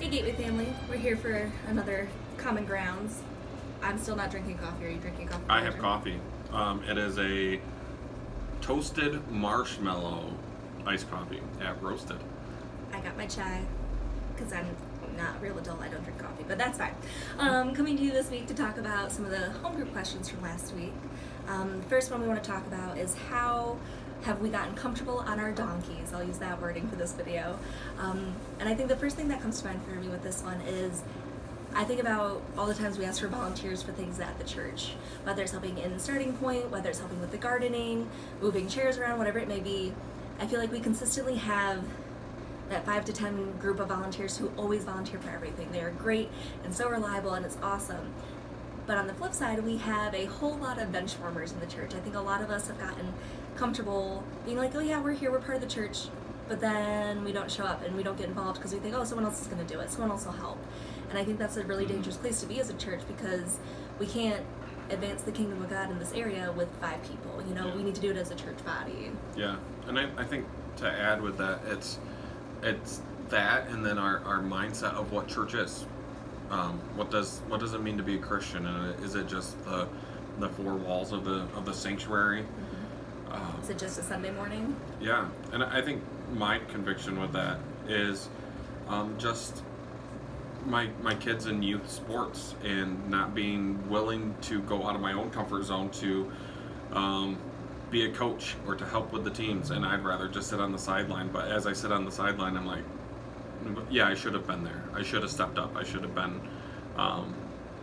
Hey Gateway family, we're here for another Common Grounds. I'm still not drinking coffee. Are you drinking coffee? I have coffee. It is a toasted marshmallow iced coffee at Roasted. I got my chai because I'm not a real adult. I don't drink coffee, but that's fine. Coming to you this week to talk about some of the home group questions from last week. The first one we want to talk about is how have we gotten comfortable on our donkeys? I'll use that wording for this video. And I think the first thing that comes to mind for me with this one is I think about all the times we ask for volunteers for things at the church, whether it's helping in Starting Point, whether it's helping with the gardening, moving chairs around, whatever it may be. I feel like we consistently have that 5 to 10 group of volunteers who always volunteer for everything. They are great and so reliable, and it's awesome. But on the flip side, we have a whole lot of bench warmers in the church. I think a lot of us have gotten comfortable being like, oh yeah, we're here, we're part of the church, but then we don't show up and we don't get involved because we think, oh, someone else is going to do it, someone else will help. And I think that's a really dangerous place to be as a church, because we can't advance the kingdom of God in this area with 5 people. You know, we need to do it as a church body. Yeah, and I think to add with that, it's that, and then our mindset of what church is. What does it mean to be a Christian? And is it just the 4 walls of the sanctuary? Is it just a Sunday morning? Yeah, and I think my conviction with that is just my kids in youth sports, and not being willing to go out of my own comfort zone to be a coach or to help with the teams. And I'd rather just sit on the sideline. But as I sit on the sideline, I'm like, yeah, I should have been there. I should have stepped up. I should have been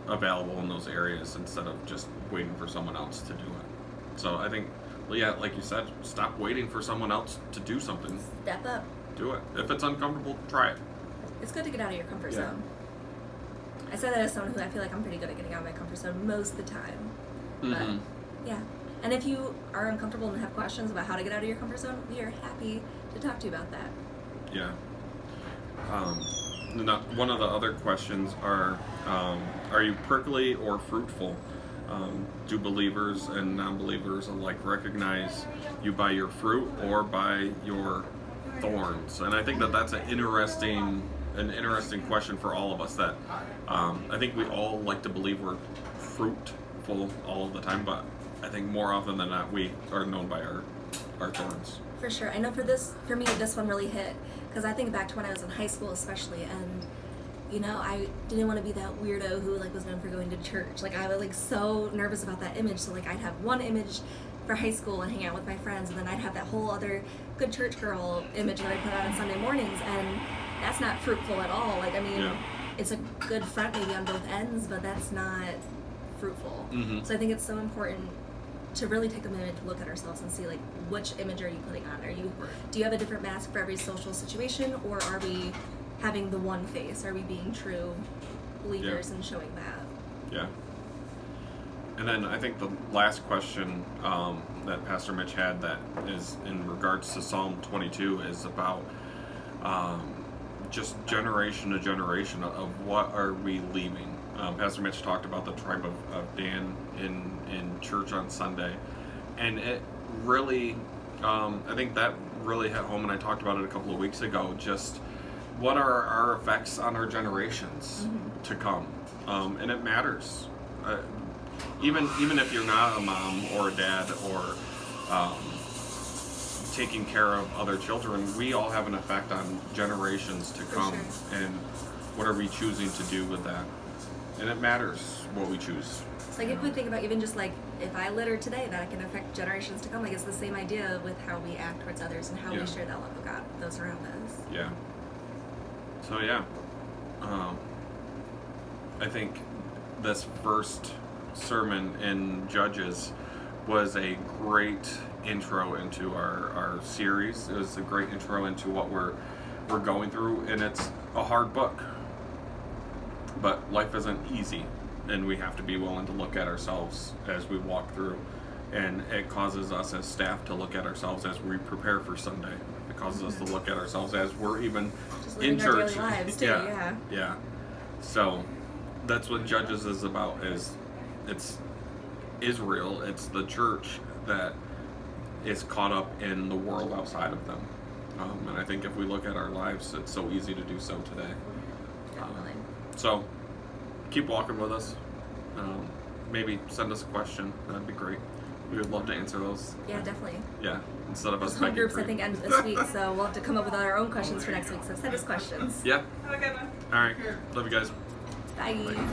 available in those areas instead of just waiting for someone else to do it. So I think, well, yeah, like you said, stop waiting for someone else to do something. Step up. Do it. If it's uncomfortable, try it. It's good to get out of your comfort zone. I say that as someone who I feel like I'm pretty good at getting out of my comfort zone most of the time. But yeah. And if you are uncomfortable and have questions about how to get out of your comfort zone, we are happy to talk to you about that. Yeah. One of the other questions are you prickly or fruitful? Do believers and non-believers alike recognize you by your fruit or by your thorns? And I think that's an interesting question for all of us. That I think we all like to believe we're fruitful all of the time, but I think more often than not we are known by our thorns. For sure. I know for me, this one really hit, because I think back to when I was in high school especially, and you know, I didn't want to be that weirdo who like was known for going to church. Like I was like so nervous about that image. So like I'd have one image for high school and hang out with my friends, and then I'd have that whole other good church girl image that I put out on Sunday mornings, and that's not fruitful at all. Like I mean, it's a good front maybe on both ends, but that's not fruitful. So I think it's so important to really take a minute to look at ourselves and see like which image are you putting on? Do you have a different mask for every social situation, or are we having the one face? Are we being true believers and showing that? Yeah. And then I think the last question that Pastor Mitch had, that is in regards to Psalm 22, is about just generation to generation of what are we leaving. Pastor Mitch talked about the tribe of Dan in church on Sunday, and it really, I think that really hit home, and I talked about it a couple of weeks ago, just what are our effects on our generations to come, and it matters. Even if you're not a mom or a dad or taking care of other children, we all have an effect on generations to come. And what are we choosing to do with that? And it matters what we choose. Like if we think about even just like if I litter today, that can affect generations to come. Like it's the same idea with how we act towards others and how we share that love of God with those around us. Yeah. So yeah, I think this first sermon in Judges was a great intro into our series. It was a great intro into what we're going through, and it's a hard book. But life isn't easy, and we have to be willing to look at ourselves as we walk through. And it causes us as staff to look at ourselves as we prepare for Sunday. It causes us to look at ourselves as we're even just in church. Our daily lives too, yeah. So that's what Judges is about. It's Israel. It's the church that is caught up in the world outside of them. And I think if we look at our lives, it's so easy to do so today. So keep walking with us. Maybe send us a question. That'd be great. We would love to answer those. Yeah, definitely. Yeah, instead of us Home begging groups, for I you. think, end this week, so we'll have to come up with our own questions for next week. So send us questions. Yeah. Have a good one. All right. Love you guys. Bye. Bye.